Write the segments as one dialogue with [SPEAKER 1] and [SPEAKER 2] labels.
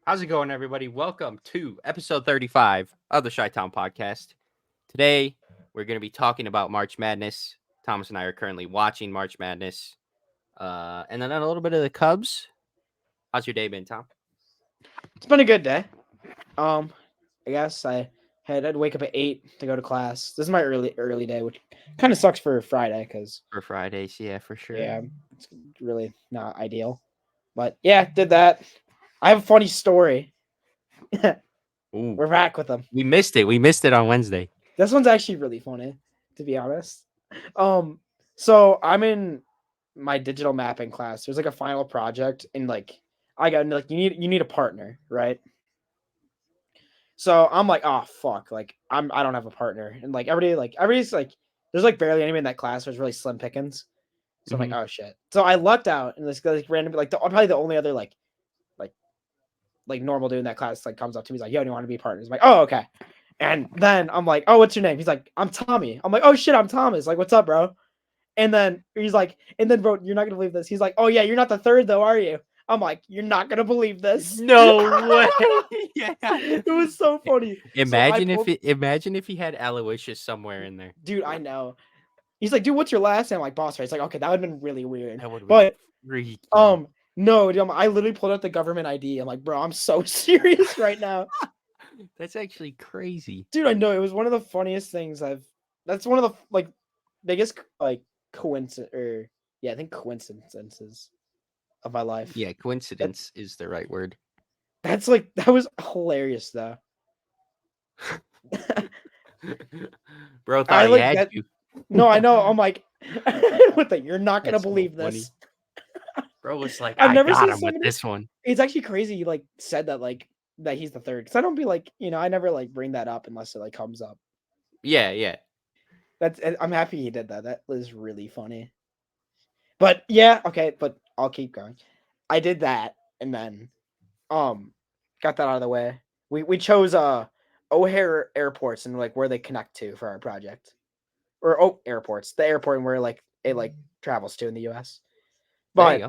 [SPEAKER 1] How's it going, everybody? Welcome to episode 35 of the ChiTown Podcast. Today, we're going to be talking about March Madness. Thomas and I are currently watching March Madness. And then a little bit of the Cubs. How's your day been, Tom?
[SPEAKER 2] It's been a good day. I guess I'd wake up at 8 to go to class. This is my early day, which kind of sucks for Friday because
[SPEAKER 1] For Fridays, yeah, for sure.
[SPEAKER 2] yeah, it's really not ideal. But yeah, did that. I have a funny story.
[SPEAKER 1] Ooh,
[SPEAKER 2] We're back with them.
[SPEAKER 1] we missed it. We missed it on Wednesday.
[SPEAKER 2] This one's actually really funny, to be honest. So I'm in my digital mapping class. There's like a final project, and I got you need a partner, right? So I'm like, oh fuck, I don't have a partner, and everybody's like, there's like barely anyone in that class. There's really slim pickings. So I'm like, oh shit. So I lucked out, and this guy randomly probably the only other like normal dude in that class comes up to me. He's like, yo, do you want to be partners? I'm like, oh okay. And then I'm like, oh, what's your name? He's like, I'm Tommy. I'm like, oh shit, I'm Thomas. Like, what's up, bro? And then he's like, bro, you're not gonna believe this. He's like, oh yeah, you're not the third though, are you? I'm like, you're not gonna believe this.
[SPEAKER 1] No way. Yeah.
[SPEAKER 2] It was so funny.
[SPEAKER 1] Imagine if he had Aloysius somewhere in there.
[SPEAKER 2] Dude, I know. He's like, dude, what's your last name? I'm like, Boss Ray. It's like, okay, that would have been really weird.
[SPEAKER 1] That would have
[SPEAKER 2] But
[SPEAKER 1] been freaky.
[SPEAKER 2] no, dude, I literally pulled out the government ID. I'm like, bro, I'm so serious right now.
[SPEAKER 1] That's actually crazy.
[SPEAKER 2] Dude, I know it was one of the funniest things that's one of the biggest coincidence I think coincidences of my life.
[SPEAKER 1] Yeah, coincidence is the right word.
[SPEAKER 2] That was hilarious though.
[SPEAKER 1] Bro thought he had
[SPEAKER 2] that,
[SPEAKER 1] you.
[SPEAKER 2] No, I know. I'm like, what the? You're not gonna believe this.
[SPEAKER 1] Bro was like,
[SPEAKER 2] I've
[SPEAKER 1] I
[SPEAKER 2] never
[SPEAKER 1] got
[SPEAKER 2] seen
[SPEAKER 1] him with
[SPEAKER 2] somebody.
[SPEAKER 1] this one.
[SPEAKER 2] It's actually crazy. You said that that he's the third because I don't be I never bring that up unless it comes up.
[SPEAKER 1] Yeah.
[SPEAKER 2] I'm happy he did that. That was really funny. But yeah, okay, but I'll keep going. I did that and then got that out of the way. We chose O'Hare airports and where they connect to for our project. Or airports. The airport where it travels to in the US.
[SPEAKER 1] There you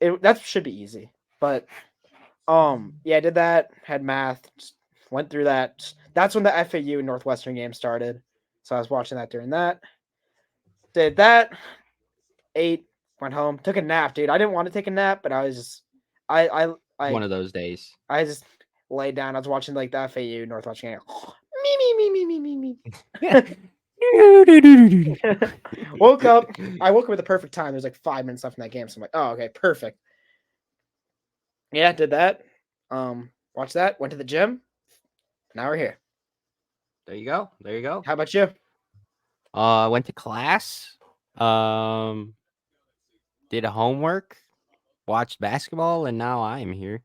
[SPEAKER 2] But that should be easy. But yeah, I did that, had math, just went through that. That's when the FAU and Northwestern game started. So I was watching that during that. Did that, ate, went home, took a nap, dude. I didn't want to take a nap, but I was just I
[SPEAKER 1] one of those days.
[SPEAKER 2] I just laid down. I was watching the FAU Northwestern game. Me. Woke up. I woke up at the perfect time. There's 5 minutes left in that game, so I'm like, oh, okay, perfect. Yeah, did that. Watched that. Went to the gym. Now we're here.
[SPEAKER 1] There you go.
[SPEAKER 2] How about you?
[SPEAKER 1] Went to class. Did a homework. Watched basketball, and now I am here.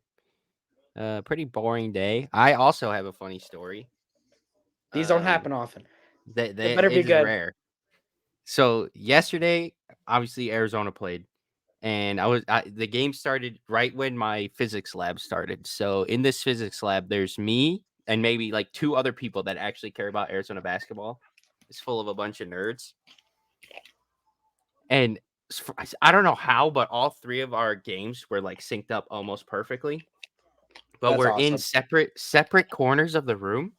[SPEAKER 1] Pretty boring day. I also have a funny story.
[SPEAKER 2] These don't happen often.
[SPEAKER 1] They
[SPEAKER 2] better be good.
[SPEAKER 1] Rare. So yesterday, obviously Arizona played, and the game started right when my physics lab started. So in this physics lab, there's me and maybe 2 other people that actually care about Arizona basketball. It's full of a bunch of nerds, and I don't know how, but all 3 of our games were synced up almost perfectly. But
[SPEAKER 2] That's
[SPEAKER 1] we're
[SPEAKER 2] awesome.
[SPEAKER 1] in separate corners of the room,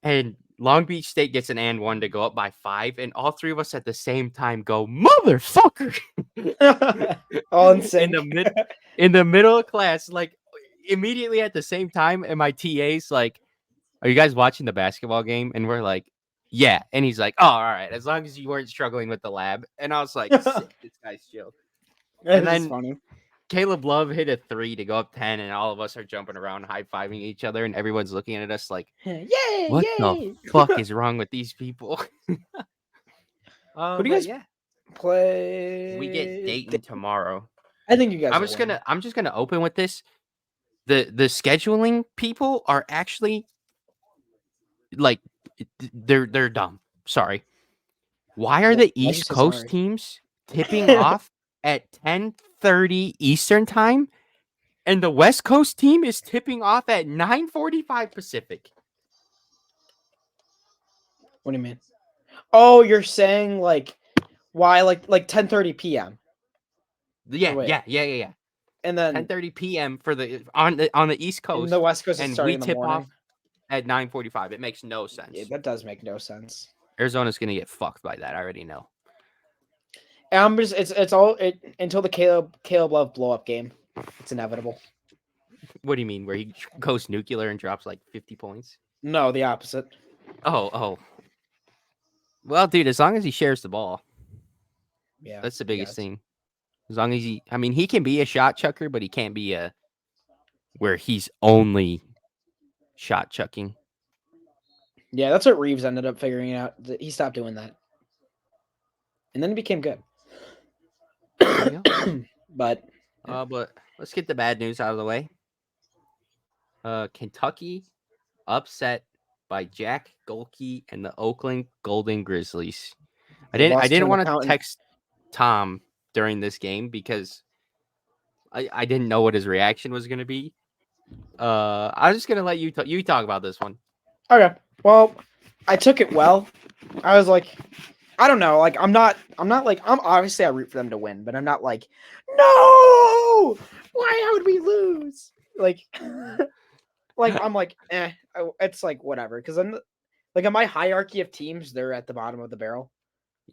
[SPEAKER 1] and Long Beach State gets an and 1 to go up by 5, and all 3 of us at the same time go, motherfucker!
[SPEAKER 2] All in sync.
[SPEAKER 1] in the middle of class, immediately at the same time, and my TA's like, are you guys watching the basketball game? And we're like, yeah. And he's like, oh, all right, as long as you weren't struggling with the lab. And I was like, sick, this guy's chill.
[SPEAKER 2] And then funny.
[SPEAKER 1] Caleb Love hit a 3 to go up 10, and all of us are jumping around, high-fiving each other, and everyone's looking at us like,
[SPEAKER 2] yay,
[SPEAKER 1] what
[SPEAKER 2] yay!
[SPEAKER 1] the fuck is wrong with these people?
[SPEAKER 2] Who do you guys play?
[SPEAKER 1] We get Dayton tomorrow.
[SPEAKER 2] I think you guys.
[SPEAKER 1] I'm just gonna open with this. The scheduling people are actually they're dumb. Sorry. Why are the East Coast teams tipping off at 10:30 Eastern time, and the West Coast team is tipping off at 9:45 Pacific?
[SPEAKER 2] What do you mean? Oh, you're saying why 10:30 p.m.
[SPEAKER 1] Yeah.
[SPEAKER 2] And and then
[SPEAKER 1] 10:30 p.m. for on the East
[SPEAKER 2] in the
[SPEAKER 1] Coast,
[SPEAKER 2] West Coast, it's
[SPEAKER 1] and
[SPEAKER 2] starting
[SPEAKER 1] we
[SPEAKER 2] in the
[SPEAKER 1] tip off
[SPEAKER 2] morning.
[SPEAKER 1] at 9:45. It makes no
[SPEAKER 2] Yeah,
[SPEAKER 1] sense.
[SPEAKER 2] that does make no sense.
[SPEAKER 1] Arizona's gonna get fucked by that. I already know.
[SPEAKER 2] And I'm just it's all until the Caleb Love blow up game. It's inevitable.
[SPEAKER 1] What do you mean? Where he goes nuclear and drops like 50 points?
[SPEAKER 2] No, the opposite.
[SPEAKER 1] Oh. Well, dude, as long as he shares the ball,
[SPEAKER 2] Yeah,
[SPEAKER 1] that's the
[SPEAKER 2] I
[SPEAKER 1] biggest
[SPEAKER 2] guess.
[SPEAKER 1] thing. As long as he can be a shot chucker, but he can't be where he's only shot chucking.
[SPEAKER 2] Yeah, that's what Reeves ended up figuring out. He stopped doing that, and then it became good.
[SPEAKER 1] There you go.
[SPEAKER 2] But yeah.
[SPEAKER 1] But let's get the bad news out of the way. Kentucky upset by Jack Golke and the Oakland Golden Grizzlies. I
[SPEAKER 2] They lost to
[SPEAKER 1] didn't
[SPEAKER 2] an
[SPEAKER 1] want to
[SPEAKER 2] accountant.
[SPEAKER 1] text Tom during this game because I didn't know what his reaction was going to be. I was just gonna let you talk about this one.
[SPEAKER 2] Okay. Well, I took it well. I was like, I don't know. Like, I'm not like, I'm obviously I root for them to win, but I'm not like, no, why? How would we lose? Like, like I'm like, it's like whatever. Because I'm like in my hierarchy of teams, they're at the bottom of the barrel.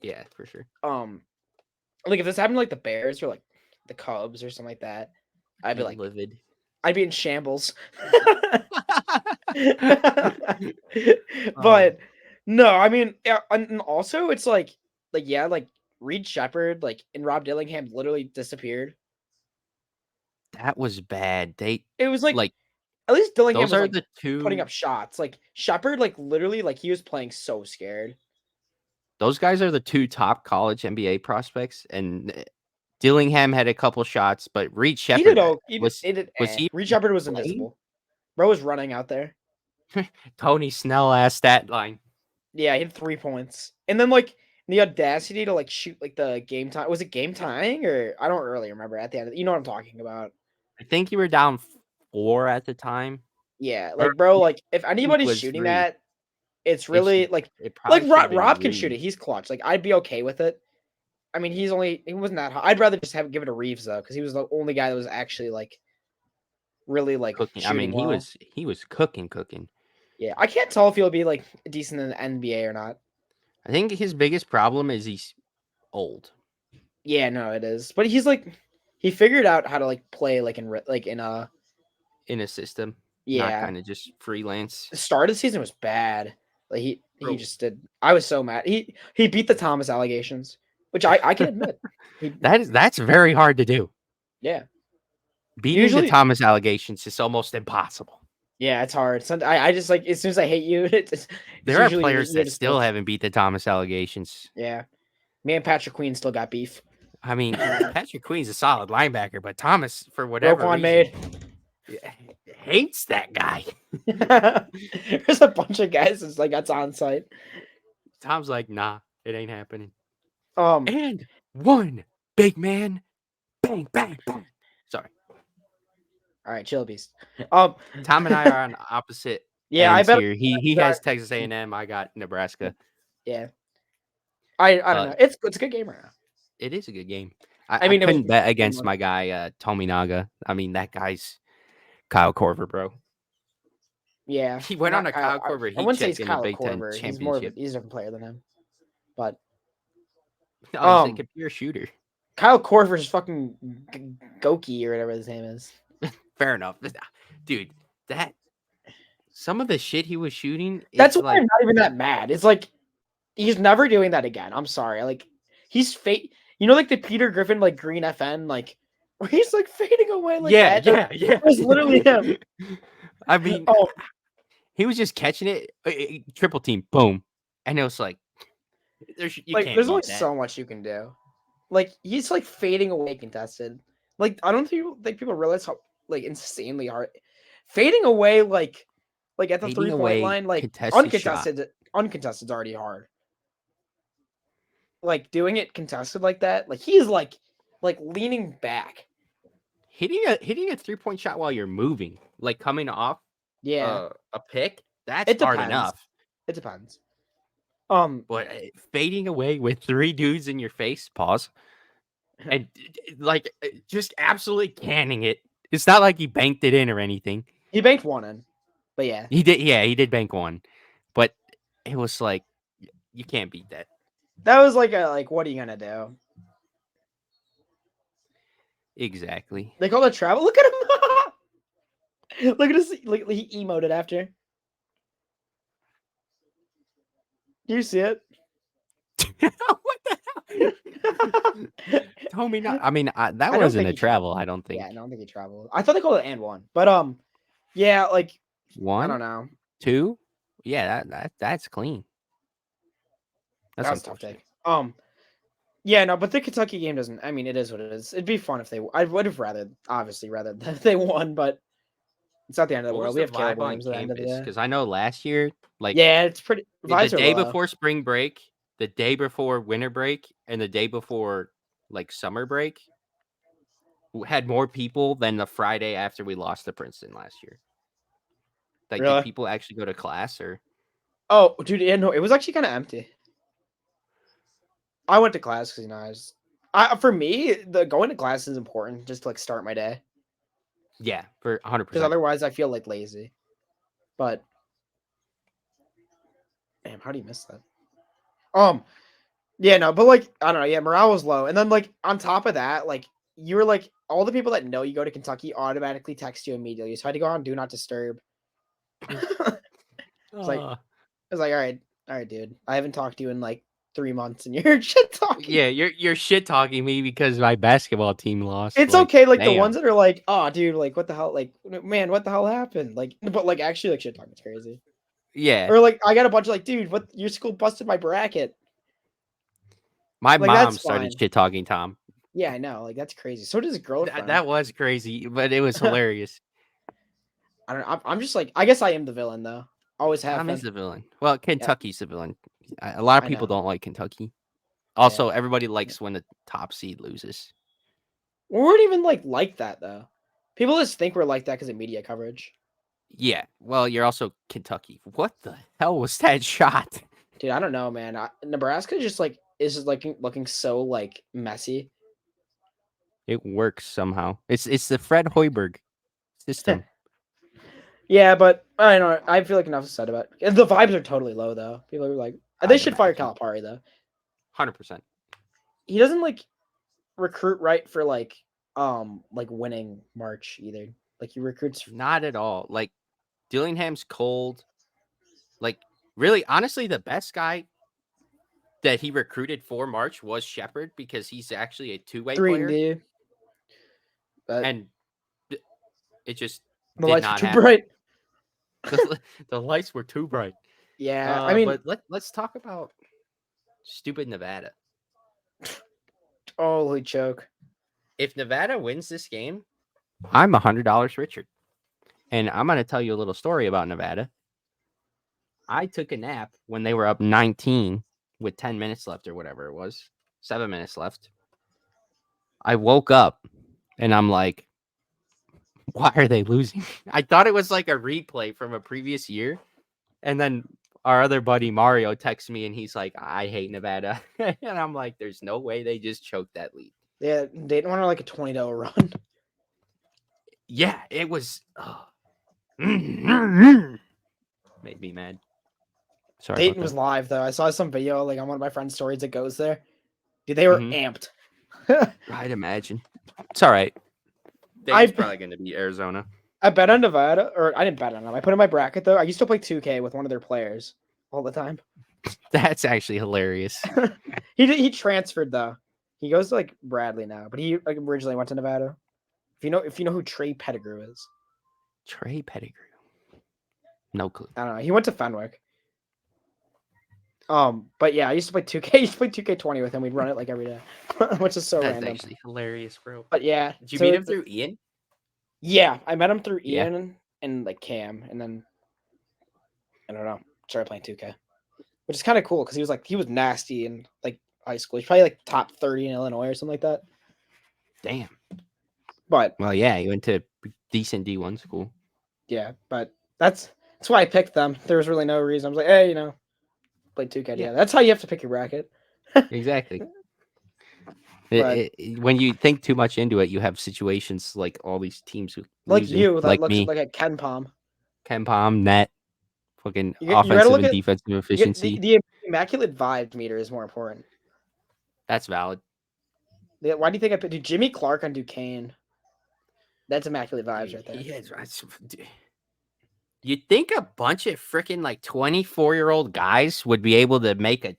[SPEAKER 1] Yeah, for sure.
[SPEAKER 2] Like if this happened to like the Bears or like the Cubs or something like that, I'd be
[SPEAKER 1] Be
[SPEAKER 2] like,
[SPEAKER 1] livid.
[SPEAKER 2] I'd be in shambles.
[SPEAKER 1] Oh,
[SPEAKER 2] But no, I mean, yeah, and also it's like yeah, like Reed Shepard, like and Rob Dillingham literally disappeared.
[SPEAKER 1] that was bad.
[SPEAKER 2] It was like
[SPEAKER 1] Like
[SPEAKER 2] at least Dillingham
[SPEAKER 1] those
[SPEAKER 2] was
[SPEAKER 1] are
[SPEAKER 2] like
[SPEAKER 1] the
[SPEAKER 2] putting
[SPEAKER 1] two.
[SPEAKER 2] up shots. Like Shepard, like literally, like he was playing so scared.
[SPEAKER 1] Those guys are the two top college NBA prospects, and Dillingham had a couple shots, but Reed
[SPEAKER 2] He did
[SPEAKER 1] Shepard
[SPEAKER 2] oh he did, it did
[SPEAKER 1] was he
[SPEAKER 2] Reed Shepard was
[SPEAKER 1] playing?
[SPEAKER 2] invisible. Bro was running out there.
[SPEAKER 1] Tony Snell ass stat line.
[SPEAKER 2] Yeah, he had 3 points. And then like the audacity to like shoot like the game time. Was it game tying or I don't really remember at the end. You know what I'm talking about.
[SPEAKER 1] I think you were down 4 at the time,
[SPEAKER 2] Yeah,
[SPEAKER 1] or
[SPEAKER 2] like bro,
[SPEAKER 1] maybe
[SPEAKER 2] like if
[SPEAKER 1] it
[SPEAKER 2] anybody's
[SPEAKER 1] was
[SPEAKER 2] shooting
[SPEAKER 1] 3.
[SPEAKER 2] that, it's
[SPEAKER 1] It
[SPEAKER 2] really
[SPEAKER 1] should it
[SPEAKER 2] like
[SPEAKER 1] probably should have been
[SPEAKER 2] Rob can shoot it.
[SPEAKER 1] Reed
[SPEAKER 2] He's clutch. Like I'd be okay with it. I mean, he wasn't that hot. I'd rather just give it to Reeves though, because he was the only guy that was actually like really like
[SPEAKER 1] cooking. I mean,
[SPEAKER 2] shooting well.
[SPEAKER 1] he was cooking.
[SPEAKER 2] Yeah, I can't tell if he'll be like decent in the NBA or not.
[SPEAKER 1] I think his biggest problem is he's old
[SPEAKER 2] Yeah, no, it is. But he's like he figured out how to like play like in
[SPEAKER 1] in a system, not
[SPEAKER 2] yeah.
[SPEAKER 1] kind of just freelance.
[SPEAKER 2] The start of the season was bad. Like he
[SPEAKER 1] Bro,
[SPEAKER 2] just did. I was so mad. He beat the Thomas allegations, which I can admit. He
[SPEAKER 1] that's very hard to do.
[SPEAKER 2] yeah.
[SPEAKER 1] Beating the
[SPEAKER 2] Usually
[SPEAKER 1] Thomas allegations is almost impossible.
[SPEAKER 2] yeah, it's hard. I just like as soon as I hate you, it's
[SPEAKER 1] There are
[SPEAKER 2] usually
[SPEAKER 1] players
[SPEAKER 2] you're
[SPEAKER 1] that
[SPEAKER 2] just
[SPEAKER 1] still haven't beat the Thomas allegations.
[SPEAKER 2] yeah. Me and Patrick Queen still got beef.
[SPEAKER 1] I mean, Patrick Queen's a solid linebacker, but Thomas, for whatever
[SPEAKER 2] Roquan
[SPEAKER 1] reason,
[SPEAKER 2] made.
[SPEAKER 1] hates that guy.
[SPEAKER 2] There's a bunch of guys that's like that's on site.
[SPEAKER 1] Tom's like, nah, it ain't happening.
[SPEAKER 2] Um.
[SPEAKER 1] And one big man, bang, bang, bang. Sorry.
[SPEAKER 2] All right, chill, beast. Um.
[SPEAKER 1] Tom and I are on opposite
[SPEAKER 2] Yeah, I
[SPEAKER 1] ends
[SPEAKER 2] bet.
[SPEAKER 1] here. He has Texas A&M. I got Nebraska.
[SPEAKER 2] Yeah. I don't know. It's a good game right now.
[SPEAKER 1] It is a good game.
[SPEAKER 2] I
[SPEAKER 1] I
[SPEAKER 2] mean, it was
[SPEAKER 1] couldn't bet against my guy Tominaga. I mean, that guy's Kyle Korver, bro.
[SPEAKER 2] yeah.
[SPEAKER 1] He went on
[SPEAKER 2] Not
[SPEAKER 1] a
[SPEAKER 2] Kyle.
[SPEAKER 1] Kyle Korver
[SPEAKER 2] I
[SPEAKER 1] heat
[SPEAKER 2] wouldn't say
[SPEAKER 1] check
[SPEAKER 2] he's
[SPEAKER 1] in the
[SPEAKER 2] Kyle
[SPEAKER 1] Big Ten
[SPEAKER 2] Korver.
[SPEAKER 1] championship.
[SPEAKER 2] He's a different player than him. But
[SPEAKER 1] No, he's like a pure shooter.
[SPEAKER 2] Kyle Korver's fucking Goki or whatever his name is.
[SPEAKER 1] Fair enough, dude. That some of the shit he was shooting,
[SPEAKER 2] That's
[SPEAKER 1] it's
[SPEAKER 2] why
[SPEAKER 1] like
[SPEAKER 2] I'm not even that mad. It's like he's never doing that again. I'm sorry. Like he's fate. You know, like the Peter Griffin like Green FN like where he's like fading away like
[SPEAKER 1] yeah.
[SPEAKER 2] that. That was literally him.
[SPEAKER 1] I mean,
[SPEAKER 2] Oh,
[SPEAKER 1] he was just catching it, triple team, boom, and it was like, you
[SPEAKER 2] like
[SPEAKER 1] can't
[SPEAKER 2] there's only
[SPEAKER 1] beat that.
[SPEAKER 2] so much you can do. Like he's like fading away contested. Like I don't think people realize how like insanely hard fading away like at the
[SPEAKER 1] Fading
[SPEAKER 2] 3 point
[SPEAKER 1] away,
[SPEAKER 2] line like
[SPEAKER 1] contested shot,
[SPEAKER 2] uncontested's already hard. Like doing it contested like that, like he's like leaning back.
[SPEAKER 1] hitting a 3-point shot while you're moving, like coming off
[SPEAKER 2] Yeah,
[SPEAKER 1] a pick. That's
[SPEAKER 2] it
[SPEAKER 1] hard
[SPEAKER 2] depends.
[SPEAKER 1] enough.
[SPEAKER 2] It depends.
[SPEAKER 1] But fading away with 3 dudes in your face. Pause. and like just absolutely canning it. It's not like he banked it in or anything.
[SPEAKER 2] He banked one in, but yeah,
[SPEAKER 1] He did, yeah, he did bank one, but it was like you can't beat that.
[SPEAKER 2] that was like a like. What are you gonna do?
[SPEAKER 1] Exactly.
[SPEAKER 2] They call it travel. Look at him. Look at this. Look, he emoted after. Do you see it?
[SPEAKER 1] What the hell? Told me not. I mean, that
[SPEAKER 2] I don't
[SPEAKER 1] wasn't
[SPEAKER 2] think
[SPEAKER 1] a
[SPEAKER 2] he
[SPEAKER 1] travel.
[SPEAKER 2] traveled.
[SPEAKER 1] I don't
[SPEAKER 2] Yeah,
[SPEAKER 1] think.
[SPEAKER 2] I don't think he traveled. I thought they called it and one, but yeah, like I
[SPEAKER 1] One,
[SPEAKER 2] don't know.
[SPEAKER 1] two, yeah, that's clean.
[SPEAKER 2] That
[SPEAKER 1] That's
[SPEAKER 2] was a tough
[SPEAKER 1] unfortunate.
[SPEAKER 2] take. Yeah, no, but the Kentucky game doesn't. I mean, it is what it is. It'd be fun if they. I would have rather, obviously, rather if they won, but it's not the end of the
[SPEAKER 1] What was
[SPEAKER 2] world. We
[SPEAKER 1] the
[SPEAKER 2] have Caleb
[SPEAKER 1] vibe on
[SPEAKER 2] Williams at the end of the
[SPEAKER 1] campus?
[SPEAKER 2] day.
[SPEAKER 1] Because I know last year, like
[SPEAKER 2] Yeah, it's pretty.
[SPEAKER 1] the
[SPEAKER 2] Vibes are
[SPEAKER 1] day
[SPEAKER 2] low.
[SPEAKER 1] before spring break, the day before winter break, and the day before like summer break, had more people than the Friday after we lost to Princeton last year. Like, did
[SPEAKER 2] Really?
[SPEAKER 1] people actually go to class or?
[SPEAKER 2] Oh, dude, yeah, no, it was actually kind of empty. I went to class because for me, the going to class is important just to like start my day
[SPEAKER 1] Yeah, for 100.
[SPEAKER 2] because
[SPEAKER 1] percent
[SPEAKER 2] otherwise I feel like lazy. But damn, how do you miss that? Um, yeah, no, but like I don't know, yeah, morale was low, and then like on top of that, like you were like all the people that know you go to Kentucky automatically text you immediately, so I had to go on do not disturb. It's like
[SPEAKER 1] Uh,
[SPEAKER 2] I was like, all right, dude, I haven't talked to you in like 3 months, and you're shit talking.
[SPEAKER 1] yeah, you're shit talking me because my basketball team lost.
[SPEAKER 2] It's
[SPEAKER 1] Like,
[SPEAKER 2] okay, like the ones
[SPEAKER 1] damn.
[SPEAKER 2] that are like, oh, dude, like what the hell, like man, what the hell happened? Like, but like actually, like shit talking is crazy.
[SPEAKER 1] Yeah,
[SPEAKER 2] Or like I got a bunch of like, dude, what your school busted my bracket.
[SPEAKER 1] my
[SPEAKER 2] Like
[SPEAKER 1] mom
[SPEAKER 2] that's
[SPEAKER 1] started
[SPEAKER 2] fine.
[SPEAKER 1] shit talking Tom.
[SPEAKER 2] Yeah, I know. Like that's crazy. So does his
[SPEAKER 1] That
[SPEAKER 2] girlfriend.
[SPEAKER 1] that was crazy, but it was hilarious.
[SPEAKER 2] I don't know. I'm just like I guess I am the villain though. Always have
[SPEAKER 1] Tom is
[SPEAKER 2] been.
[SPEAKER 1] the villain. Well,
[SPEAKER 2] Yeah,
[SPEAKER 1] Kentucky's the villain. A lot of
[SPEAKER 2] I
[SPEAKER 1] people
[SPEAKER 2] know.
[SPEAKER 1] don't like Kentucky.
[SPEAKER 2] Yeah.
[SPEAKER 1] Also, everybody likes when the top seed loses.
[SPEAKER 2] We weren't even like that though. People just think we're like that because of media coverage.
[SPEAKER 1] Yeah. Well, you're also Kentucky. What the hell was that shot?
[SPEAKER 2] Dude, I don't know, man. Nebraska just like is just like looking so like messy.
[SPEAKER 1] It works somehow. It's the Fred Hoiberg system.
[SPEAKER 2] Yeah, but I don't know. I feel like enough is said about it. The vibes are totally low though. People are like they
[SPEAKER 1] I'd
[SPEAKER 2] should fire
[SPEAKER 1] imagine.
[SPEAKER 2] Calipari though.
[SPEAKER 1] 100%.
[SPEAKER 2] He doesn't like recruit right for like winning March either. Like he recruits.
[SPEAKER 1] Not at all. Like Dillingham's cold. Like really, honestly, the best guy that he recruited for March was Shepard because he's actually a two-way
[SPEAKER 2] 3 and
[SPEAKER 1] player,
[SPEAKER 2] D, but
[SPEAKER 1] and it just
[SPEAKER 2] the
[SPEAKER 1] did
[SPEAKER 2] lights were
[SPEAKER 1] not
[SPEAKER 2] too
[SPEAKER 1] happen.
[SPEAKER 2] bright.
[SPEAKER 1] The lights were too bright.
[SPEAKER 2] Yeah, I mean,
[SPEAKER 1] But let's talk about stupid Nevada.
[SPEAKER 2] holy choke.
[SPEAKER 1] If Nevada wins this game, I'm $100 richer. And I'm gonna tell you a little story about Nevada. I took a nap when they were up 19 with 10 minutes left or whatever it was, 7 minutes left. I woke up and I'm like, why are they losing? I thought it was like a replay from a previous year. And then our other buddy Mario texts me and he's like, I hate Nevada. And I'm like, there's no way they just choked that lead.
[SPEAKER 2] Yeah, Dayton went on like a 20-0 run.
[SPEAKER 1] Yeah, it was made me mad. Sorry about
[SPEAKER 2] Dayton was
[SPEAKER 1] that.
[SPEAKER 2] live though. I saw some video like on one of my friend's stories that goes there. Dude, they were
[SPEAKER 1] Hmm.
[SPEAKER 2] amped.
[SPEAKER 1] I'd imagine. It's all right. Dayton's
[SPEAKER 2] I
[SPEAKER 1] probably going to be Arizona.
[SPEAKER 2] I bet on Nevada, or I didn't bet on them. I put in my bracket though. I used to play 2K with one of their players all the time.
[SPEAKER 1] That's actually hilarious.
[SPEAKER 2] He transferred though. He goes to like Bradley now, but he like originally went to Nevada. If you know who Trey Pettigrew is,
[SPEAKER 1] Trey Pettigrew. No clue.
[SPEAKER 2] I don't know. He went to Fenwick. But yeah, I used to play 2K. I used to play 2K20 with him. We'd run it like every day, which is so
[SPEAKER 1] That's
[SPEAKER 2] random.
[SPEAKER 1] actually hilarious, bro.
[SPEAKER 2] But yeah,
[SPEAKER 1] Did you
[SPEAKER 2] so
[SPEAKER 1] meet him through Ian?
[SPEAKER 2] yeah, I met him through
[SPEAKER 1] Yeah.
[SPEAKER 2] Ian and like Cam, and then I don't know, started playing 2K, which is kind of cool because he was nasty in like high school. He's probably like top 30 in Illinois or something like that.
[SPEAKER 1] Damn.
[SPEAKER 2] But
[SPEAKER 1] Well, yeah, you went to decent D1 school.
[SPEAKER 2] yeah, but that's why I picked them. There was really no reason. I was like, hey, play 2K.
[SPEAKER 1] Yeah,
[SPEAKER 2] Yeah, that's how you have to pick your bracket.
[SPEAKER 1] exactly.
[SPEAKER 2] But
[SPEAKER 1] When you think too much into it, you have situations like all these teams
[SPEAKER 2] like
[SPEAKER 1] losing,
[SPEAKER 2] you, that
[SPEAKER 1] like
[SPEAKER 2] looks
[SPEAKER 1] me,
[SPEAKER 2] like a Ken Palm.
[SPEAKER 1] Ken Palm, net, fucking
[SPEAKER 2] You gotta
[SPEAKER 1] offensive
[SPEAKER 2] look
[SPEAKER 1] and
[SPEAKER 2] at
[SPEAKER 1] defensive
[SPEAKER 2] you get
[SPEAKER 1] efficiency.
[SPEAKER 2] the immaculate vibes meter is more important.
[SPEAKER 1] That's valid.
[SPEAKER 2] Why do you think I put Jimmy Clark on Duquesne? That's immaculate vibes
[SPEAKER 1] Dude,
[SPEAKER 2] right there.
[SPEAKER 1] he is. You'd think a bunch of freaking like 24-year-old guys would be able to make a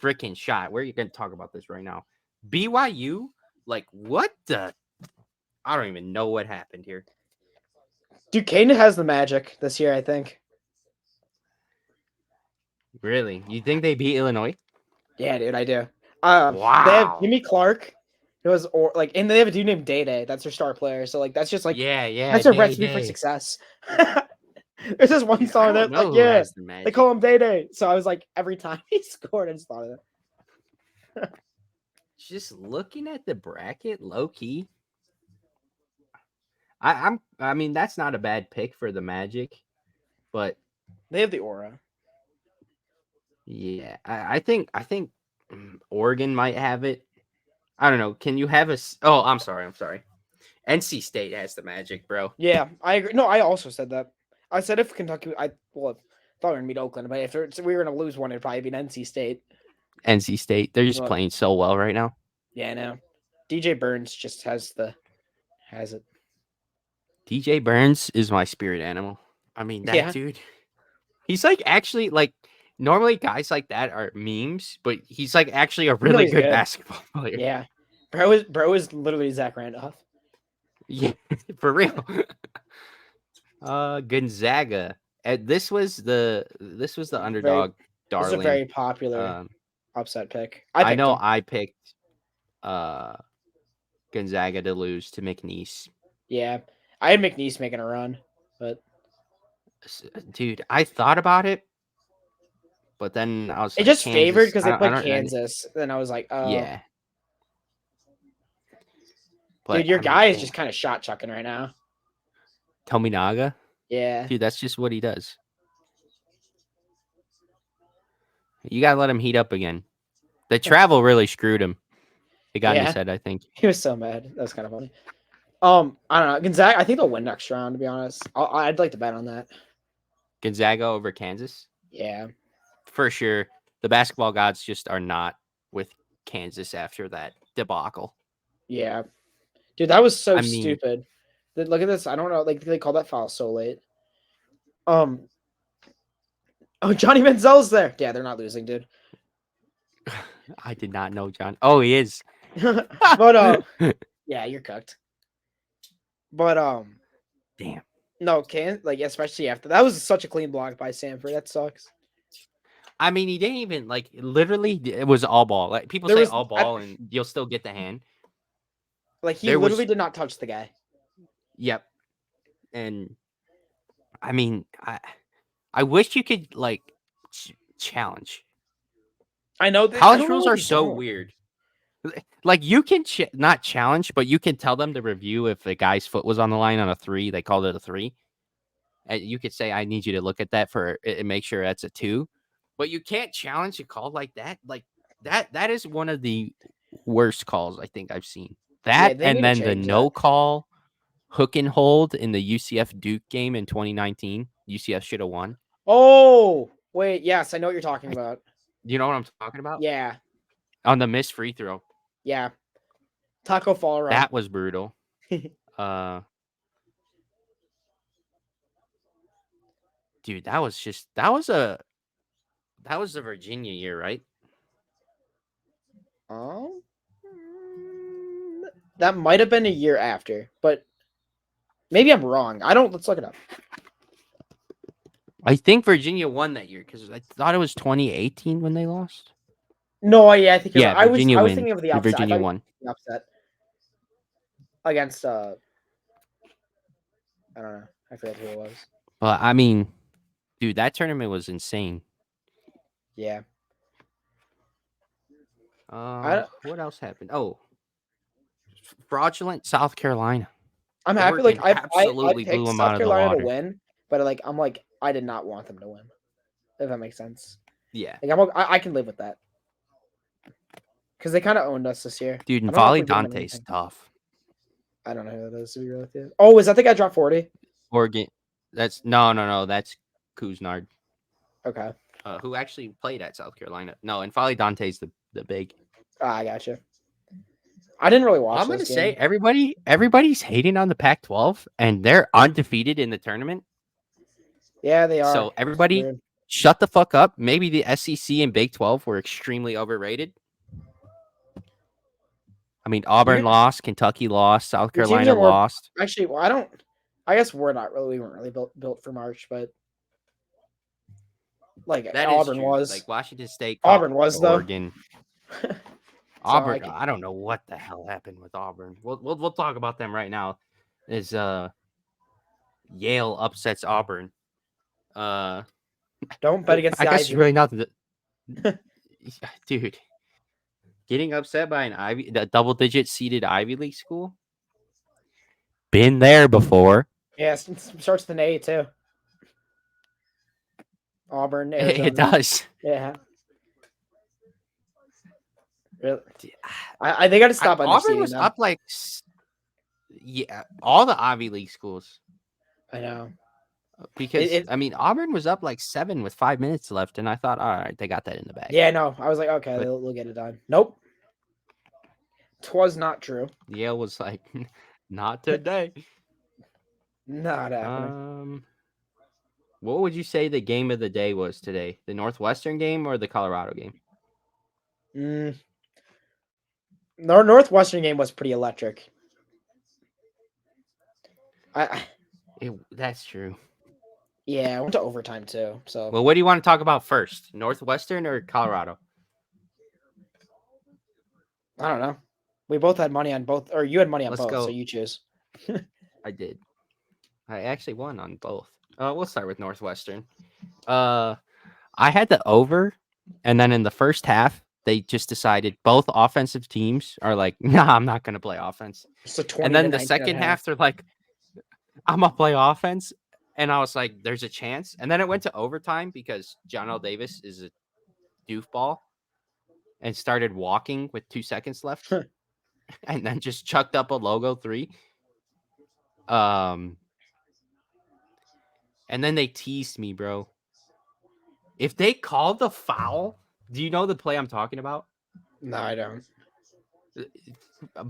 [SPEAKER 1] freaking shot. Where are you going to talk about this right now? BYU? Like, what the? I don't even know what happened here.
[SPEAKER 2] Duquesne has the magic this year, I think.
[SPEAKER 1] Really? You think they beat Illinois?
[SPEAKER 2] Yeah, dude, I do. They have
[SPEAKER 1] Wow.
[SPEAKER 2] Jimmy Clark, who was or like, and they have a dude named Day Day. That's their star player. So like, that's just like
[SPEAKER 1] Yeah,
[SPEAKER 2] that's a
[SPEAKER 1] day,
[SPEAKER 2] recipe for
[SPEAKER 1] day.
[SPEAKER 2] success. There's this one
[SPEAKER 1] Dude, I
[SPEAKER 2] song
[SPEAKER 1] don't
[SPEAKER 2] that's like,
[SPEAKER 1] know who
[SPEAKER 2] yeah,
[SPEAKER 1] has the
[SPEAKER 2] they
[SPEAKER 1] magic.
[SPEAKER 2] call him Day Day. So I was like, every time he scored, I just thought of it.
[SPEAKER 1] Just looking at the bracket, low key. I mean, that's not a bad pick for the Magic, but
[SPEAKER 2] They have the aura.
[SPEAKER 1] yeah, I think Oregon might have it. I don't know. Can you have a? Oh, I'm sorry. NC State has the Magic, bro.
[SPEAKER 2] Yeah, I agree. No, I also said that. I said if Kentucky, I thought we were gonna meet Oakland, but if we were gonna lose one, it'd probably be an NC State.
[SPEAKER 1] NC State, they're just
[SPEAKER 2] But
[SPEAKER 1] playing so well right now.
[SPEAKER 2] yeah, no. DJ Burns just has it.
[SPEAKER 1] DJ Burns is my spirit animal. I mean, that
[SPEAKER 2] Yeah,
[SPEAKER 1] dude. He's like actually like normally guys like that are memes, but he's like actually a
[SPEAKER 2] no,
[SPEAKER 1] really
[SPEAKER 2] he's
[SPEAKER 1] good
[SPEAKER 2] good.
[SPEAKER 1] basketball player.
[SPEAKER 2] Yeah, bro is literally Zach Randolph.
[SPEAKER 1] Yeah, for real. Gonzaga. This was the
[SPEAKER 2] Very,
[SPEAKER 1] underdog
[SPEAKER 2] this is a
[SPEAKER 1] darling.
[SPEAKER 2] very popular
[SPEAKER 1] Um,
[SPEAKER 2] upset pick. I
[SPEAKER 1] I
[SPEAKER 2] picked
[SPEAKER 1] know
[SPEAKER 2] him.
[SPEAKER 1] I picked uh Gonzaga to lose to McNeese.
[SPEAKER 2] Yeah, I had McNeese making a run, but
[SPEAKER 1] Dude, I thought about it, but then I was
[SPEAKER 2] it
[SPEAKER 1] like,
[SPEAKER 2] just favored
[SPEAKER 1] Kansas.
[SPEAKER 2] because
[SPEAKER 1] I
[SPEAKER 2] they
[SPEAKER 1] don't. I
[SPEAKER 2] played
[SPEAKER 1] don't.
[SPEAKER 2] Kansas. Then I was like, oh,
[SPEAKER 1] Yeah, but
[SPEAKER 2] dude, your
[SPEAKER 1] I mean,
[SPEAKER 2] guy is
[SPEAKER 1] damn,
[SPEAKER 2] just kind of shot chucking right now.
[SPEAKER 1] Tominaga,
[SPEAKER 2] Yeah,
[SPEAKER 1] dude, that's just what he does. You gotta let him heat up again. The travel really screwed him. It got in his
[SPEAKER 2] yeah,
[SPEAKER 1] head, I think.
[SPEAKER 2] he was so mad. That was kind of funny. I don't know. Gonzaga, I think they'll win next round. To be honest, I'd like to bet on that.
[SPEAKER 1] Gonzaga over Kansas,
[SPEAKER 2] Yeah,
[SPEAKER 1] for sure. The basketball gods just are not with Kansas after that debacle.
[SPEAKER 2] yeah, dude, that was so
[SPEAKER 1] I mean,
[SPEAKER 2] stupid. Look at this. I don't know. Like they called that foul so late. Um. Oh, Johnny Manziel's there. Yeah, they're not losing, dude.
[SPEAKER 1] I did not know John. Oh, he is.
[SPEAKER 2] But yeah, you're cooked. But
[SPEAKER 1] Damn.
[SPEAKER 2] no, can't like especially after that was such a clean block by Sanford. That sucks.
[SPEAKER 1] I mean, he didn't even like literally. It was all ball. Like people
[SPEAKER 2] There
[SPEAKER 1] say
[SPEAKER 2] was
[SPEAKER 1] all ball, and you'll still get the hand.
[SPEAKER 2] like he
[SPEAKER 1] There
[SPEAKER 2] literally
[SPEAKER 1] was.
[SPEAKER 2] did not touch the guy.
[SPEAKER 1] Yep. And I mean, I wish you could like challenge.
[SPEAKER 2] I know that I
[SPEAKER 1] College
[SPEAKER 2] don't know
[SPEAKER 1] rules
[SPEAKER 2] why
[SPEAKER 1] are
[SPEAKER 2] they
[SPEAKER 1] so
[SPEAKER 2] don't.
[SPEAKER 1] weird. Like you can not challenge, but you can tell them to review if the guy's foot was on the line on a three. They called it a three. And you could say, "I need you to look at that for and make sure that's a two." But you can't challenge a call like that. Like that. That is one of the worst calls I think I've seen.
[SPEAKER 2] Yeah,
[SPEAKER 1] That
[SPEAKER 2] they
[SPEAKER 1] and
[SPEAKER 2] need to
[SPEAKER 1] then the
[SPEAKER 2] change that.
[SPEAKER 1] no call hook and hold in the UCF Duke game in 2019. UCF should have won.
[SPEAKER 2] Oh wait, yes, I know what you're talking
[SPEAKER 1] I,
[SPEAKER 2] about.
[SPEAKER 1] you know what I'm talking about?
[SPEAKER 2] Yeah,
[SPEAKER 1] On the missed free throw.
[SPEAKER 2] yeah. Taco fall run.
[SPEAKER 1] That was brutal. Uh, dude, that was a Virginia year, right?
[SPEAKER 2] Oh, that might have been a year after, but maybe I'm wrong. I don't. Let's look it up.
[SPEAKER 1] I think Virginia won that year because I thought it was 2018 when they lost.
[SPEAKER 2] No, yeah, I think you're
[SPEAKER 1] Yeah,
[SPEAKER 2] right. I was
[SPEAKER 1] Virginia
[SPEAKER 2] I was
[SPEAKER 1] wins.
[SPEAKER 2] thinking of the upset. I
[SPEAKER 1] Virginia
[SPEAKER 2] thought you
[SPEAKER 1] won.
[SPEAKER 2] were the upset against I don't know. I forget who it was.
[SPEAKER 1] But I mean, dude, that tournament was insane.
[SPEAKER 2] Yeah. I
[SPEAKER 1] What else happened? Oh, fraudulent South Carolina.
[SPEAKER 2] I'm happy. Like
[SPEAKER 1] Oregon
[SPEAKER 2] I
[SPEAKER 1] absolutely blew
[SPEAKER 2] picked
[SPEAKER 1] them
[SPEAKER 2] South
[SPEAKER 1] out of the
[SPEAKER 2] Carolina to
[SPEAKER 1] water.
[SPEAKER 2] win, but like I'm like I did not want them to win. If that makes sense.
[SPEAKER 1] Yeah.
[SPEAKER 2] Like I can live with that. because they kind of owned us this year.
[SPEAKER 1] Dude,
[SPEAKER 2] I
[SPEAKER 1] and
[SPEAKER 2] don't know if
[SPEAKER 1] Volley
[SPEAKER 2] we've won
[SPEAKER 1] Dante's
[SPEAKER 2] anything.
[SPEAKER 1] tough.
[SPEAKER 2] I don't know who that is to be real with you. Oh, is that the guy dropped 40?
[SPEAKER 1] Oregon. That's no. That's Kuznard,
[SPEAKER 2] Okay.
[SPEAKER 1] who actually played at South Carolina. No, and Volley Dante's the big.
[SPEAKER 2] I gotcha. I didn't really watch
[SPEAKER 1] I'm
[SPEAKER 2] this
[SPEAKER 1] gonna say
[SPEAKER 2] game.
[SPEAKER 1] everybody's hating on the Pac-12, and they're undefeated in the tournament.
[SPEAKER 2] Yeah, they are.
[SPEAKER 1] So
[SPEAKER 2] It's
[SPEAKER 1] everybody,
[SPEAKER 2] weird.
[SPEAKER 1] shut the fuck up. Maybe the SEC and Big 12 were extremely overrated. I mean, Auburn
[SPEAKER 2] Your
[SPEAKER 1] lost, Kentucky lost, South
[SPEAKER 2] your teams
[SPEAKER 1] Carolina
[SPEAKER 2] are more
[SPEAKER 1] lost.
[SPEAKER 2] actually. Well, I don't. I guess we're not really. We weren't really built for March, but like
[SPEAKER 1] That is
[SPEAKER 2] Auburn
[SPEAKER 1] true.
[SPEAKER 2] was.
[SPEAKER 1] Like Washington State caught
[SPEAKER 2] Auburn was though.
[SPEAKER 1] Oregon.
[SPEAKER 2] So
[SPEAKER 1] Auburn. I don't know what the hell happened with Auburn. We'll talk about them right now. Is Yale upsets Auburn. Uh,
[SPEAKER 2] don't bet against
[SPEAKER 1] I
[SPEAKER 2] the
[SPEAKER 1] guess it's
[SPEAKER 2] Ivy.
[SPEAKER 1] really nothing. Dude, getting upset by a double-digit seeded Ivy League school. Been there before.
[SPEAKER 2] Yeah, starts with an A too. Auburn,
[SPEAKER 1] It
[SPEAKER 2] Arizona.
[SPEAKER 1] does.
[SPEAKER 2] Yeah. Really? I they got to stop
[SPEAKER 1] Auburn
[SPEAKER 2] underseeding
[SPEAKER 1] was
[SPEAKER 2] them.
[SPEAKER 1] up like, yeah, all the Ivy League schools.
[SPEAKER 2] I know.
[SPEAKER 1] Because I mean, Auburn was up like 7 with 5 minutes left, and I thought, all right, they got that in the bag.
[SPEAKER 2] Yeah, no. I was like, okay,
[SPEAKER 1] But
[SPEAKER 2] they'll get it done. Nope. 'Twas not true.
[SPEAKER 1] Yale was like, not today.
[SPEAKER 2] Not happening.
[SPEAKER 1] What would you say the game of the day was today? The Northwestern game or the Colorado game?
[SPEAKER 2] Northwestern game was pretty electric.
[SPEAKER 1] That's true.
[SPEAKER 2] Yeah, I went to overtime too. So
[SPEAKER 1] Well, what do you want to talk about first? Northwestern or Colorado?
[SPEAKER 2] I don't know. We both had money on both, or you had money on
[SPEAKER 1] Let's
[SPEAKER 2] both, so
[SPEAKER 1] go.
[SPEAKER 2] you choose.
[SPEAKER 1] I did. I actually won on both. We'll start with Northwestern. I had the over, and then in the first half, they just decided both offensive teams are like, nah, I'm not gonna play offense.
[SPEAKER 2] So 20
[SPEAKER 1] And
[SPEAKER 2] to
[SPEAKER 1] then the
[SPEAKER 2] 19
[SPEAKER 1] second
[SPEAKER 2] and a half.
[SPEAKER 1] half, they're like, I'm gonna play offense. And I was like, there's a chance. And then it went to overtime because John L. Davis is a doofball and started walking with 2 seconds left and then just chucked up a logo 3. And then they teased me, bro. If they called the foul, do you know the play I'm talking about?
[SPEAKER 2] No, I don't.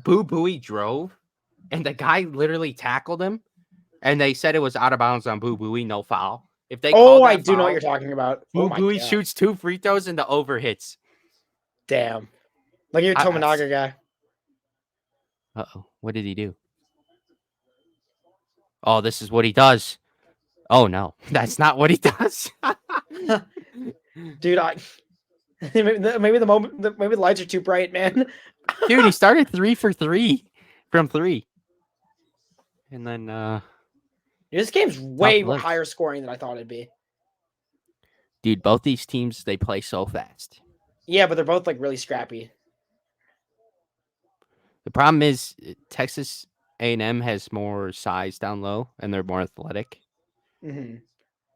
[SPEAKER 1] Boo Booey drove, and the guy literally tackled him, and they said it was out of bounds on Boo Booey, no foul. If they
[SPEAKER 2] Oh,
[SPEAKER 1] called
[SPEAKER 2] I
[SPEAKER 1] that
[SPEAKER 2] do know what
[SPEAKER 1] foul,
[SPEAKER 2] you're talking about. Oh
[SPEAKER 1] Boo
[SPEAKER 2] my
[SPEAKER 1] Booey
[SPEAKER 2] god.
[SPEAKER 1] shoots 2 free throws and the over hits.
[SPEAKER 2] Damn. Look at your Tominaga guy.
[SPEAKER 1] Uh-oh. What did he do? Oh, this is what he does. Oh, no. That's not what he does.
[SPEAKER 2] Dude, maybe the lights are too bright, man.
[SPEAKER 1] Dude, he started 3 for 3 from 3. And then,
[SPEAKER 2] this game's
[SPEAKER 1] tough
[SPEAKER 2] way
[SPEAKER 1] look.
[SPEAKER 2] higher scoring than I thought it'd be.
[SPEAKER 1] Dude, both these teams, they play so fast.
[SPEAKER 2] Yeah, but they're both like really scrappy.
[SPEAKER 1] The problem is Texas A&M has more size down low, and they're more athletic.
[SPEAKER 2] Mm-hmm.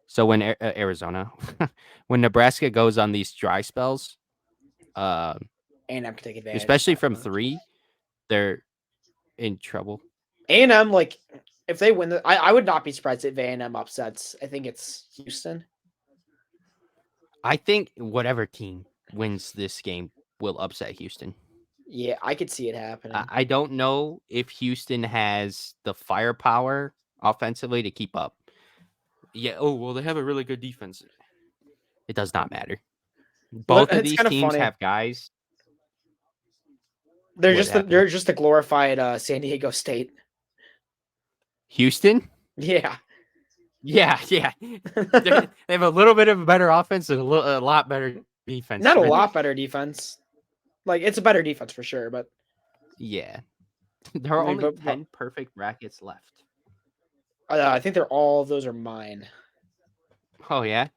[SPEAKER 1] So when Arizona, when Nebraska goes on these dry spells,
[SPEAKER 2] A&M can take advantage,
[SPEAKER 1] especially from 3, they're in trouble.
[SPEAKER 2] A&M, like, if they win, I would not be surprised if A&M upsets. I think it's Houston.
[SPEAKER 1] I think whatever team wins this game will upset Houston.
[SPEAKER 2] Yeah, I could see it happening.
[SPEAKER 1] I don't know if Houston has the firepower offensively to keep up. Yeah. Oh, well, they have a really good defense. It does not matter. Both of
[SPEAKER 2] It's
[SPEAKER 1] these
[SPEAKER 2] kind of
[SPEAKER 1] teams
[SPEAKER 2] funny.
[SPEAKER 1] have guys.
[SPEAKER 2] They're
[SPEAKER 1] What
[SPEAKER 2] just
[SPEAKER 1] happened?
[SPEAKER 2] they're just a glorified San Diego State.
[SPEAKER 1] Houston?
[SPEAKER 2] Yeah.
[SPEAKER 1] Yeah. They have a little bit of a better offense and a lot better defense.
[SPEAKER 2] Not a lot better defense. Like, it's a better defense for sure, but
[SPEAKER 1] Yeah. There are only 10 perfect brackets left.
[SPEAKER 2] I think all of those are mine.
[SPEAKER 1] Oh, yeah?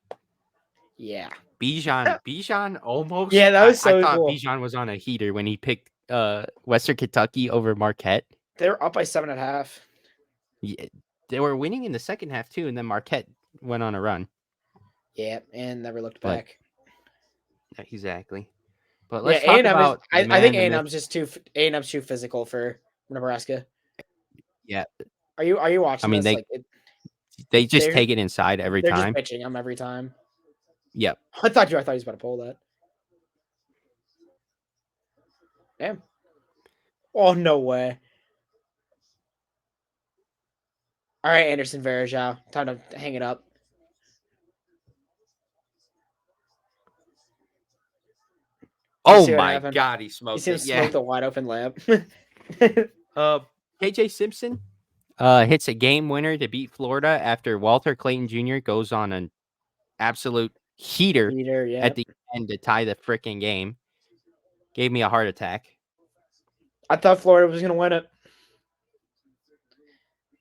[SPEAKER 2] Yeah.
[SPEAKER 1] Bijan almost.
[SPEAKER 2] Yeah, that was so
[SPEAKER 1] I thought
[SPEAKER 2] cool.
[SPEAKER 1] Bijan was on a heater when he picked Western Kentucky over Marquette.
[SPEAKER 2] They're up by 7.5.
[SPEAKER 1] Yeah, they were winning in the second half too, and then Marquette went on a run.
[SPEAKER 2] Yeah, and never looked
[SPEAKER 1] But
[SPEAKER 2] back.
[SPEAKER 1] exactly. But
[SPEAKER 2] Yeah,
[SPEAKER 1] let's
[SPEAKER 2] A
[SPEAKER 1] talk
[SPEAKER 2] and M is.
[SPEAKER 1] about the
[SPEAKER 2] I think
[SPEAKER 1] man, the
[SPEAKER 2] A and
[SPEAKER 1] myth.
[SPEAKER 2] M's just too. A and M's too physical for Nebraska.
[SPEAKER 1] Yeah,
[SPEAKER 2] Are you
[SPEAKER 1] I
[SPEAKER 2] watching
[SPEAKER 1] mean
[SPEAKER 2] this? Like
[SPEAKER 1] they just
[SPEAKER 2] they're
[SPEAKER 1] take it inside every
[SPEAKER 2] they're just
[SPEAKER 1] time.
[SPEAKER 2] pitching him every time.
[SPEAKER 1] Yep.
[SPEAKER 2] I thought he was about to pull that. Damn. Oh no way. All right, Anderson Varejao. Time to hang it up. You
[SPEAKER 1] Oh
[SPEAKER 2] see what
[SPEAKER 1] my
[SPEAKER 2] happened?
[SPEAKER 1] God, he
[SPEAKER 2] You
[SPEAKER 1] smoked
[SPEAKER 2] see him
[SPEAKER 1] it. Yeah.
[SPEAKER 2] smoke the wide open layup.
[SPEAKER 1] Uh, KJ Simpson hits a game winner to beat Florida after Walter Clayton Jr. goes on an absolute heater
[SPEAKER 2] Peter,
[SPEAKER 1] at
[SPEAKER 2] yep.
[SPEAKER 1] the end to tie the freaking game. Gave me a heart attack.
[SPEAKER 2] I thought Florida was gonna win it.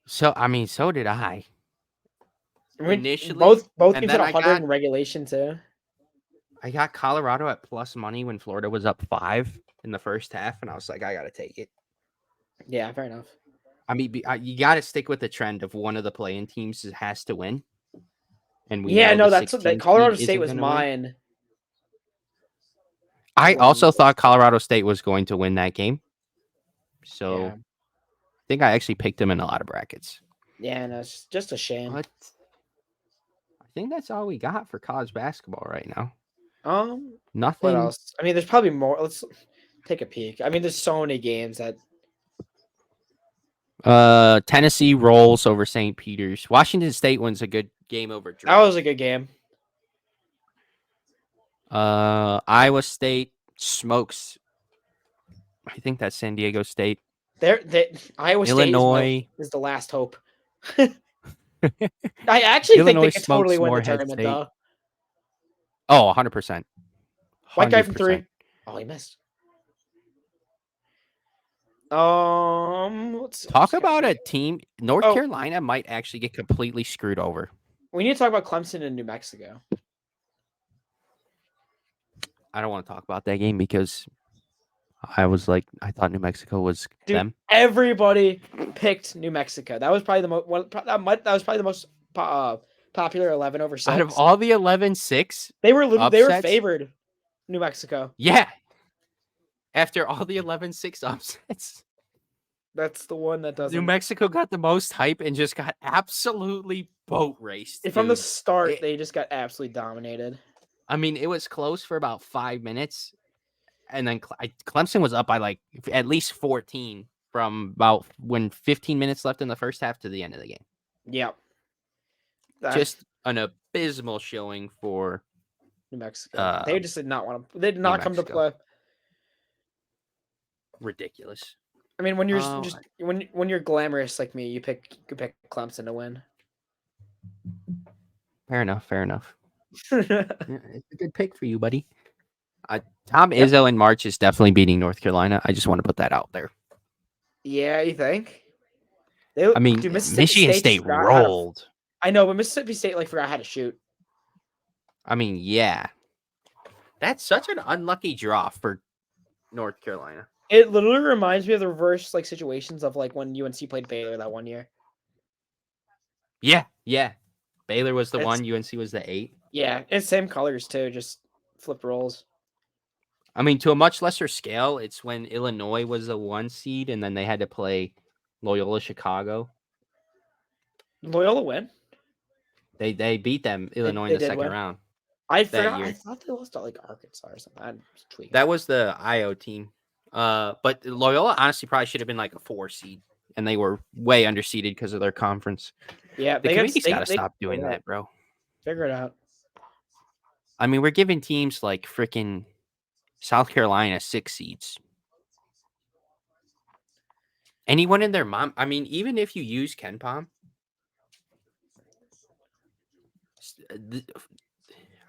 [SPEAKER 1] So I mean, so did I
[SPEAKER 2] I mean,
[SPEAKER 1] initially,
[SPEAKER 2] both
[SPEAKER 1] and
[SPEAKER 2] teams had
[SPEAKER 1] then
[SPEAKER 2] 100 in regulation too.
[SPEAKER 1] I got Colorado at plus money when Florida was up 5 in the first half, and I was like, I gotta take it.
[SPEAKER 2] Yeah, fair enough.
[SPEAKER 1] I mean, you got to stick with the trend of one of the playing teams has to win, and we
[SPEAKER 2] Yeah,
[SPEAKER 1] know the
[SPEAKER 2] no, that's what that
[SPEAKER 1] 16 seed
[SPEAKER 2] Colorado State
[SPEAKER 1] isn't
[SPEAKER 2] was
[SPEAKER 1] going to win.
[SPEAKER 2] mine
[SPEAKER 1] I
[SPEAKER 2] when
[SPEAKER 1] also thought Colorado State was going to win that game,
[SPEAKER 2] yeah.
[SPEAKER 1] so I think I actually picked them in a lot of brackets.
[SPEAKER 2] Yeah, no, it's just a shame.
[SPEAKER 1] But I think that's all we got for college basketball right now.
[SPEAKER 2] What
[SPEAKER 1] Nothing.
[SPEAKER 2] else? I mean, there's probably more. Let's take a peek. I mean, there's so many games that
[SPEAKER 1] Tennessee rolls over St. Peter's. Washington State wins a good game over
[SPEAKER 2] that
[SPEAKER 1] Drake.
[SPEAKER 2] was a good game.
[SPEAKER 1] Iowa State smokes. I think that's San Diego State.
[SPEAKER 2] Iowa State
[SPEAKER 1] Illinois.
[SPEAKER 2] is the last hope. I actually think they
[SPEAKER 1] Illinois
[SPEAKER 2] could totally
[SPEAKER 1] smokes
[SPEAKER 2] win the
[SPEAKER 1] Morehead
[SPEAKER 2] tournament
[SPEAKER 1] State.
[SPEAKER 2] though.
[SPEAKER 1] Oh, 100%.
[SPEAKER 2] White guy from
[SPEAKER 1] 100%.
[SPEAKER 2] three. Oh, he missed.
[SPEAKER 1] Talk
[SPEAKER 2] Just
[SPEAKER 1] about a team. North
[SPEAKER 2] oh,
[SPEAKER 1] Carolina might actually get completely screwed over.
[SPEAKER 2] we need to talk about Clemson and New Mexico.
[SPEAKER 1] I don't want to talk about that game because I thought New Mexico was
[SPEAKER 2] Dude,
[SPEAKER 1] them.
[SPEAKER 2] everybody picked New Mexico. That was probably the most. That was probably the most popular 11 over
[SPEAKER 1] Out of
[SPEAKER 2] 6.
[SPEAKER 1] all the 11-6
[SPEAKER 2] They were
[SPEAKER 1] upsets,
[SPEAKER 2] favored. New Mexico.
[SPEAKER 1] yeah. After all the 11-6 upsets,
[SPEAKER 2] That's the one that
[SPEAKER 1] New
[SPEAKER 2] doesn't.
[SPEAKER 1] Mexico got the most hype and just got absolutely boat raced,
[SPEAKER 2] From the
[SPEAKER 1] dude.
[SPEAKER 2] start, they just got absolutely dominated.
[SPEAKER 1] I mean, it was close for about 5 minutes, and then Clemson was up by like at least 14 from about when 15 minutes left in the first half to the end of the game.
[SPEAKER 2] Yep.
[SPEAKER 1] Just an abysmal showing for
[SPEAKER 2] New Mexico. They just did not want to. They did
[SPEAKER 1] New
[SPEAKER 2] not come to
[SPEAKER 1] Mexico.
[SPEAKER 2] play.
[SPEAKER 1] Ridiculous.
[SPEAKER 2] I mean, when you're just when you're glamorous like me, you pick Clemson to win.
[SPEAKER 1] Fair enough. Yeah, it's a good pick for you, buddy. Tom
[SPEAKER 2] Yep.
[SPEAKER 1] Izzo in March is definitely beating North Carolina. I just want to put that out there.
[SPEAKER 2] Yeah, you think?
[SPEAKER 1] I mean,
[SPEAKER 2] Dude, Mississippi
[SPEAKER 1] Michigan
[SPEAKER 2] State just
[SPEAKER 1] State
[SPEAKER 2] forgot how to.
[SPEAKER 1] rolled.
[SPEAKER 2] I know, but Mississippi State forgot how to shoot.
[SPEAKER 1] I mean, yeah. That's such an unlucky draw for North Carolina.
[SPEAKER 2] It literally reminds me of the reverse situations of when UNC played Baylor that one year.
[SPEAKER 1] Yeah. Baylor was the 1, UNC was the 8.
[SPEAKER 2] Yeah, it's same colors too, just flipped roles.
[SPEAKER 1] I mean, to a much lesser scale, it's when Illinois was the 1 seed and then they had to play Loyola Chicago.
[SPEAKER 2] Loyola win?
[SPEAKER 1] They beat them, Illinois, in the second round.
[SPEAKER 2] I forgot.
[SPEAKER 1] Year.
[SPEAKER 2] I thought they lost to Arkansas or something. I'm tweaking.
[SPEAKER 1] That was the IO team. But Loyola honestly probably should have been like a 4 seed, and they were way underseeded because of their conference.
[SPEAKER 2] Yeah,
[SPEAKER 1] the committee's got to stop doing that, bro.
[SPEAKER 2] Figure it out.
[SPEAKER 1] I mean, we're giving teams like freaking South Carolina 6 seeds. Anyone in their mom? I mean, even if you use Ken Pom,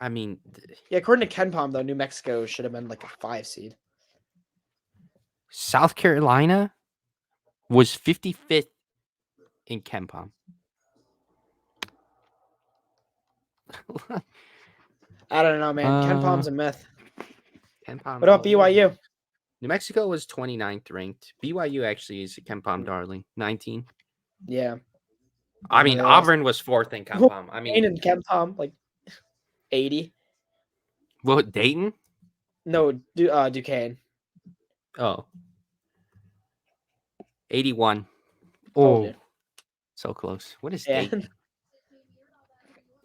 [SPEAKER 1] I mean,
[SPEAKER 2] yeah. According to Ken Pom, though, New Mexico should have been like a 5 seed.
[SPEAKER 1] South Carolina was 55th in Ken Pom.
[SPEAKER 2] I don't know, man. Ken Pom's a myth.
[SPEAKER 1] Ken Pom.
[SPEAKER 2] What about BYU?
[SPEAKER 1] New Mexico was 29th ranked. BYU actually is a Ken Pom darling, 19.
[SPEAKER 2] Yeah.
[SPEAKER 1] I mean, Auburn was 4th in Ken Pom. I mean,
[SPEAKER 2] in Ken Pom, 80.
[SPEAKER 1] Well, Dayton?
[SPEAKER 2] No, Duquesne.
[SPEAKER 1] Oh, 81.
[SPEAKER 2] Told
[SPEAKER 1] Oh,
[SPEAKER 2] you.
[SPEAKER 1] so close. What is
[SPEAKER 2] Yeah.
[SPEAKER 1] Dayton?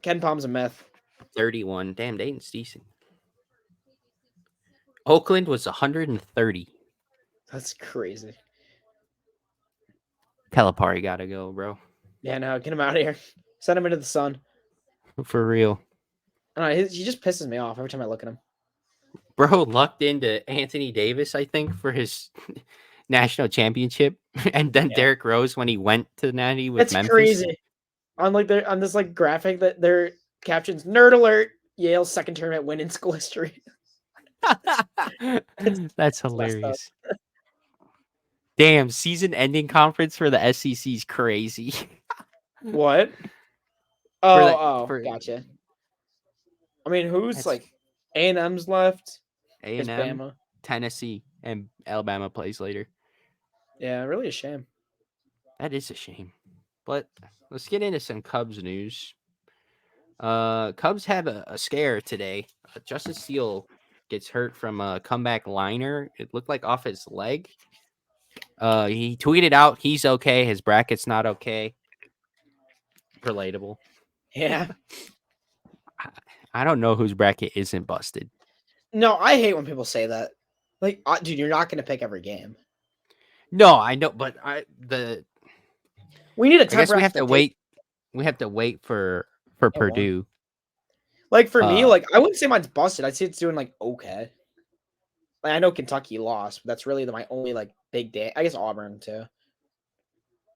[SPEAKER 2] Ken Palm's a myth.
[SPEAKER 1] 31. Damn, Dayton's decent. Oakland was 130.
[SPEAKER 2] That's crazy.
[SPEAKER 1] Calipari gotta go, bro.
[SPEAKER 2] Yeah, no, get him out of here. Send him into the sun.
[SPEAKER 1] For real.
[SPEAKER 2] I don't know. He just pisses me off every time I look at him.
[SPEAKER 1] Bro lucked into Anthony Davis, I think, for his national championship. And then
[SPEAKER 2] Yeah,
[SPEAKER 1] Derrick Rose when he went to the Natty with
[SPEAKER 2] it's
[SPEAKER 1] Memphis.
[SPEAKER 2] crazy. On like their on this like graphic that their captions nerd alert Yale's second tournament win in school history. it's,
[SPEAKER 1] That's
[SPEAKER 2] it's messed up.
[SPEAKER 1] hilarious. Damn, season ending conference for the SEC is crazy.
[SPEAKER 2] What?
[SPEAKER 1] for
[SPEAKER 2] Oh,
[SPEAKER 1] the
[SPEAKER 2] oh,
[SPEAKER 1] for
[SPEAKER 2] gotcha. I mean, who's
[SPEAKER 1] that's
[SPEAKER 2] like A&M's left? It's
[SPEAKER 1] A&M,
[SPEAKER 2] Bama.
[SPEAKER 1] Tennessee, and Alabama plays later.
[SPEAKER 2] Yeah, really a shame.
[SPEAKER 1] That is a shame. But let's get into some Cubs news. Cubs have a scare today. Justice Steele gets hurt from a comeback liner. It looked like off his leg. He tweeted out he's okay. His bracket's not okay. Relatable.
[SPEAKER 2] Yeah.
[SPEAKER 1] I don't know whose bracket isn't busted.
[SPEAKER 2] No, I hate when people say that. Like, dude, you're not gonna pick every game.
[SPEAKER 1] No, I know, but
[SPEAKER 2] We need a
[SPEAKER 1] I guess
[SPEAKER 2] temper
[SPEAKER 1] we have to
[SPEAKER 2] expectation.
[SPEAKER 1] wait. We have to wait for
[SPEAKER 2] It won't.
[SPEAKER 1] Purdue.
[SPEAKER 2] Like for me,
[SPEAKER 1] Uh,
[SPEAKER 2] like I wouldn't say mine's busted. I'd say it's doing like okay. Like, I know Kentucky lost, but that's really my only like big day. I guess Auburn too.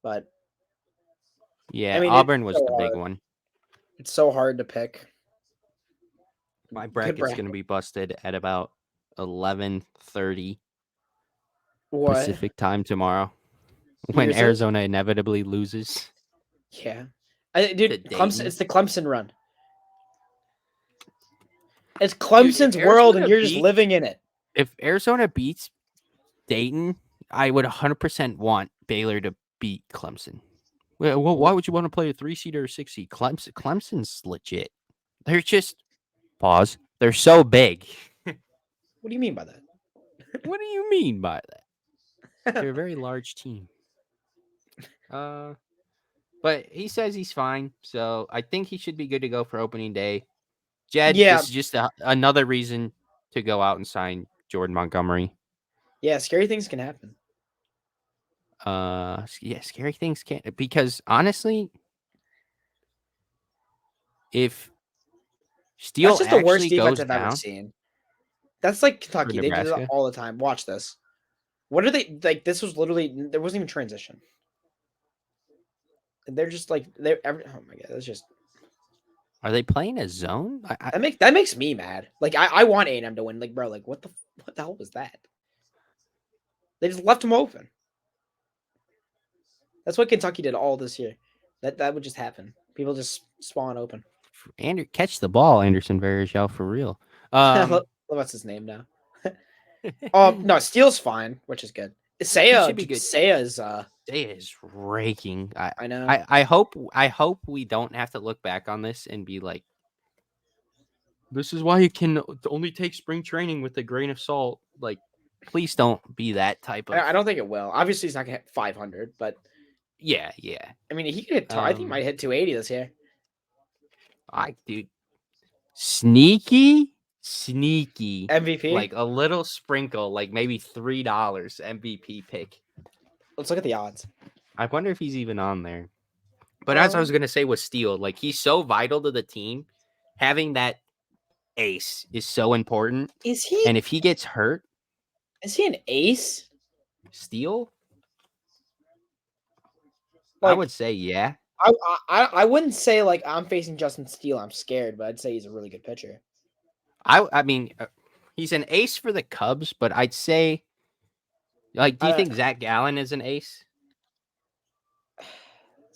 [SPEAKER 2] But I
[SPEAKER 1] yeah,
[SPEAKER 2] mean, it's
[SPEAKER 1] Auburn was
[SPEAKER 2] so
[SPEAKER 1] the big
[SPEAKER 2] hard.
[SPEAKER 1] one.
[SPEAKER 2] It's so hard to pick.
[SPEAKER 1] My
[SPEAKER 2] Good
[SPEAKER 1] bracket's gonna
[SPEAKER 2] bracket.
[SPEAKER 1] be busted at about 11:30
[SPEAKER 2] What?
[SPEAKER 1] Pacific time tomorrow when
[SPEAKER 2] Yours is?
[SPEAKER 1] Arizona inevitably loses
[SPEAKER 2] Yeah.
[SPEAKER 1] to
[SPEAKER 2] Dude, Clemson.
[SPEAKER 1] Dayton.
[SPEAKER 2] It's the Clemson run. It's
[SPEAKER 1] Dude,
[SPEAKER 2] Clemson's world, and you're just living in it.
[SPEAKER 1] If Arizona beats Dayton, I would 100% want Baylor to beat Clemson. Well, why would you want to play a 3 seed or a 6 seed? Clemson's legit. They're just pause. They're so big.
[SPEAKER 2] What do you mean by that?
[SPEAKER 1] What do you mean by that? They're a very large team. Uh, but he says he's fine, so I think he should be good to go for opening day. Jed,
[SPEAKER 2] Yeah,
[SPEAKER 1] this is just another reason to go out and sign Jordan Montgomery.
[SPEAKER 2] yeah. Scary things can happen.
[SPEAKER 1] Yeah, scary things can't because honestly, if
[SPEAKER 2] That's
[SPEAKER 1] Steele
[SPEAKER 2] just the worst
[SPEAKER 1] actually
[SPEAKER 2] defense
[SPEAKER 1] goes
[SPEAKER 2] I've ever
[SPEAKER 1] down
[SPEAKER 2] seen. That's like
[SPEAKER 1] for
[SPEAKER 2] Kentucky. They did it
[SPEAKER 1] Nebraska,
[SPEAKER 2] all the time. Watch this. What are they like? This was literally there wasn't even transition. They're just like they're every. Oh my god, that's just
[SPEAKER 1] are they playing a zone?
[SPEAKER 2] that makes me mad. Like I want A&M to win. Like bro, like what the hell was that? They just left him open. That's what Kentucky did all this year. That would just happen. People just spawn open.
[SPEAKER 1] Catch the ball, Anderson Varejao, for real. Um,
[SPEAKER 2] What's his name now? No, Steele's fine, which is good.
[SPEAKER 1] he
[SPEAKER 2] Saya,
[SPEAKER 1] should be
[SPEAKER 2] dude,
[SPEAKER 1] good.
[SPEAKER 2] Saya is
[SPEAKER 1] They is raking.
[SPEAKER 2] I know.
[SPEAKER 1] I hope we don't have to look back on this and be like, this is why you can only take spring training with a grain of salt. Like, please don't be that type of.
[SPEAKER 2] I don't think it will. Obviously, he's not gonna hit 500, but
[SPEAKER 1] Yeah, yeah.
[SPEAKER 2] I mean, he could hit. I think he might hit 280 this year.
[SPEAKER 1] Dude, sneaky,
[SPEAKER 2] MVP.
[SPEAKER 1] like a little sprinkle, like maybe $3 MVP pick.
[SPEAKER 2] Let's look at the odds.
[SPEAKER 1] I wonder if he's even on there. But as I was gonna say with Steele, like he's so vital to the team. Having that ace is so important.
[SPEAKER 2] Is he?
[SPEAKER 1] And if he gets hurt,
[SPEAKER 2] Is he an ace?
[SPEAKER 1] Steele, I
[SPEAKER 2] Like
[SPEAKER 1] would say yeah.
[SPEAKER 2] I wouldn't say like I'm facing Justin Steele. I'm scared, but I'd say he's a really good pitcher.
[SPEAKER 1] I mean, he's an ace for the Cubs, but I'd say, like, do you
[SPEAKER 2] I,
[SPEAKER 1] think Zach Gallen is an ace?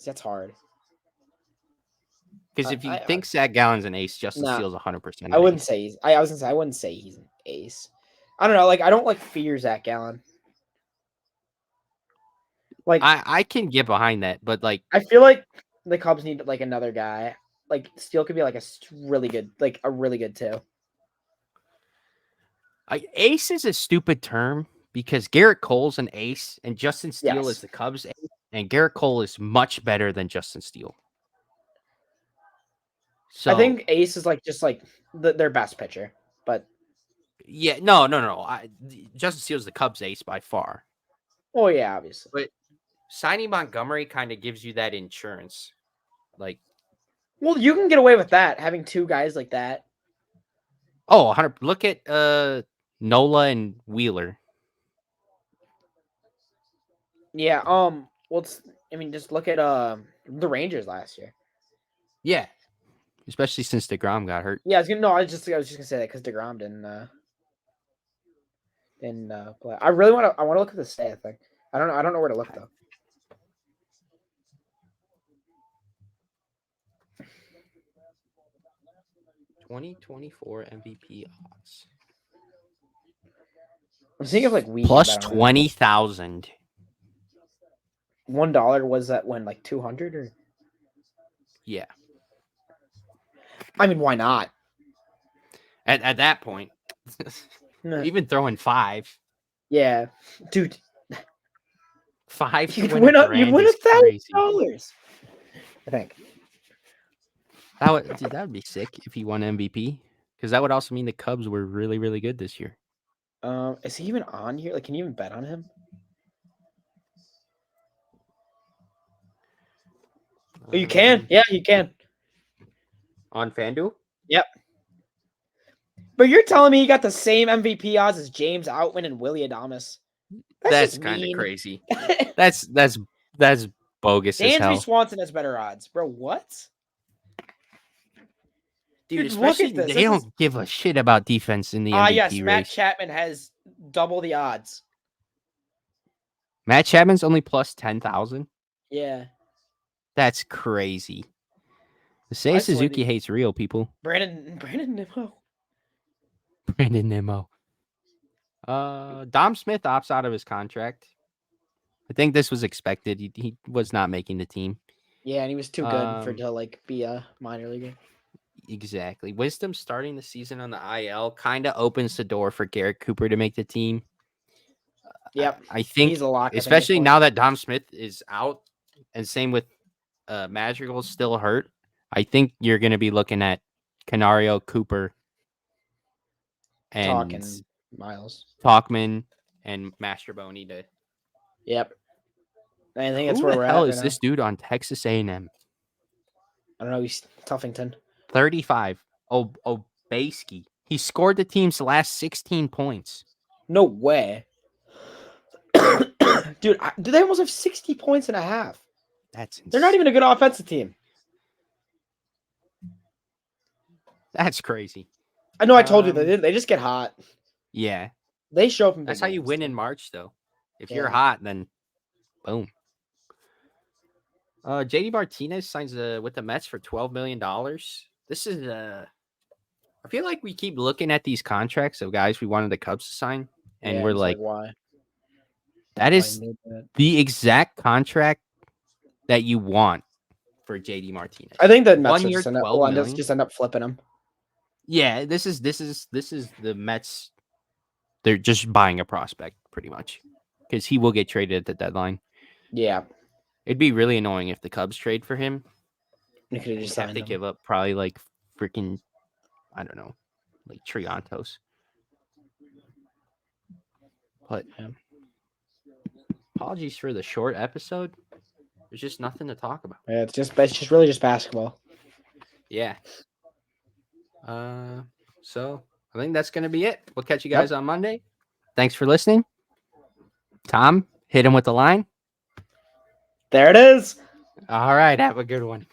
[SPEAKER 2] that's hard.
[SPEAKER 1] Because if you think Zach Gallen's an ace, Justin
[SPEAKER 2] Nah,
[SPEAKER 1] Steele's 100%
[SPEAKER 2] I
[SPEAKER 1] an
[SPEAKER 2] wouldn't
[SPEAKER 1] ace.
[SPEAKER 2] say he's. I was gonna say I wouldn't say he's an ace. I don't know. Like I don't like fear Zach Gallen. Like
[SPEAKER 1] I can get behind that, but like,
[SPEAKER 2] I feel like the Cubs need like another guy. Like Steele could be like really good, like a really good too.
[SPEAKER 1] Ace is a stupid term because Garrett Cole's an ace and Justin Steele is
[SPEAKER 2] Yes.
[SPEAKER 1] the Cubs ace, and Garrett Cole is much better than Justin Steele.
[SPEAKER 2] I
[SPEAKER 1] So
[SPEAKER 2] think Ace is like just like their best pitcher, but
[SPEAKER 1] yeah, no. Justin Steele's the Cubs ace by far.
[SPEAKER 2] oh yeah, obviously.
[SPEAKER 1] But signing Montgomery kind of gives you that insurance. Like,
[SPEAKER 2] Well, you can get away with that having two guys like that.
[SPEAKER 1] oh, 100. Look at Nola and Wheeler.
[SPEAKER 2] Yeah. Well, I mean, just look at the Rangers last year.
[SPEAKER 1] Yeah, especially since DeGrom got hurt.
[SPEAKER 2] Yeah, I was just gonna say that because Degrom didn't play. I really want to. I want to look at the stat thing. I don't know. I don't know where to look though.
[SPEAKER 1] 2024 MVP odds
[SPEAKER 2] I'm seeing if like we can
[SPEAKER 1] plus
[SPEAKER 2] bet on it.
[SPEAKER 1] 20,000.
[SPEAKER 2] $1 was that when like 200 or?
[SPEAKER 1] Yeah.
[SPEAKER 2] I mean, why not?
[SPEAKER 1] At that point, even throwing 5.
[SPEAKER 2] Yeah, dude,
[SPEAKER 1] 5 to
[SPEAKER 2] you'd
[SPEAKER 1] win
[SPEAKER 2] win
[SPEAKER 1] a
[SPEAKER 2] a you'd
[SPEAKER 1] grand
[SPEAKER 2] win
[SPEAKER 1] is crazy.
[SPEAKER 2] $1,000. I think.
[SPEAKER 1] That would be sick if he won MVP, because that would also mean the Cubs were really, really good this year.
[SPEAKER 2] Is he even on here? Like, can you even bet on him? Oh, you can. Yeah, you can.
[SPEAKER 1] On FanDuel?
[SPEAKER 2] Yep. But you're telling me he got the same MVP odds as James Outman and Willie Adames?
[SPEAKER 1] That's kind of crazy. That's bogus as
[SPEAKER 2] Dansby
[SPEAKER 1] hell.
[SPEAKER 2] Swanson has better odds, bro. What?
[SPEAKER 1] Dude,
[SPEAKER 2] look
[SPEAKER 1] especially
[SPEAKER 2] at this.
[SPEAKER 1] they don't give a shit about defense in the MVP
[SPEAKER 2] yes,
[SPEAKER 1] race.
[SPEAKER 2] Matt Chapman has double the odds.
[SPEAKER 1] Matt Chapman's only plus 10,000.
[SPEAKER 2] Yeah.
[SPEAKER 1] That's crazy. Say Suzuki hates real people.
[SPEAKER 2] Brandon Nimmo.
[SPEAKER 1] Brandon Nimmo. Dom Smith opts out of his contract. I think this was expected. He was not making the team.
[SPEAKER 2] Yeah, and he was too good to like be a minor leaguer.
[SPEAKER 1] Exactly. Wisdom starting the season on the IL kind of opens the door for Garrett Cooper to make the team.
[SPEAKER 2] Yep.
[SPEAKER 1] I think
[SPEAKER 2] he's a lock,
[SPEAKER 1] especially now that Dom Smith is out, and same with Madrigal still hurt. I think you're going to be looking at Canario, Cooper, and
[SPEAKER 2] Miles,
[SPEAKER 1] Talkman, and Mastroboni to.
[SPEAKER 2] Yep. I think
[SPEAKER 1] Who
[SPEAKER 2] that's where
[SPEAKER 1] the
[SPEAKER 2] we're
[SPEAKER 1] hell
[SPEAKER 2] at.
[SPEAKER 1] Is this dude on Texas A&M?
[SPEAKER 2] I don't know. He's Tuffington.
[SPEAKER 1] 35. Oh, Baskey. He scored the team's last 16 points.
[SPEAKER 2] No way. Dude, they almost have 60 points and a half.
[SPEAKER 1] That's insane.
[SPEAKER 2] They're not even a good offensive team.
[SPEAKER 1] That's crazy.
[SPEAKER 2] I know I told you they just get hot.
[SPEAKER 1] Yeah.
[SPEAKER 2] They show up in
[SPEAKER 1] That's how you win in March, though. If you're hot, then boom. JD Martinez signs with the Mets for $12 million. This is I feel like we keep looking at these contracts of guys we wanted the Cubs to sign, and we're like,
[SPEAKER 2] why?
[SPEAKER 1] That is the exact contract that you want for JD Martinez.
[SPEAKER 2] I think that Mets
[SPEAKER 1] 1 year, $12 million.
[SPEAKER 2] Just end up flipping him.
[SPEAKER 1] Yeah, this is the Mets. They're just buying a prospect pretty much because he will get traded at the deadline.
[SPEAKER 2] Yeah,
[SPEAKER 1] it'd be really annoying if the Cubs trade for him.
[SPEAKER 2] You could just
[SPEAKER 1] have to give up probably like freaking, I don't know, like Triantos. But apologies for the short episode. There's just nothing to talk about.
[SPEAKER 2] Yeah, it's just really just basketball.
[SPEAKER 1] Yeah. So I think that's gonna be it. We'll catch you guys on Monday. Thanks for listening. Tom, hit him with the line.
[SPEAKER 2] There it is.
[SPEAKER 1] All right, have a good one.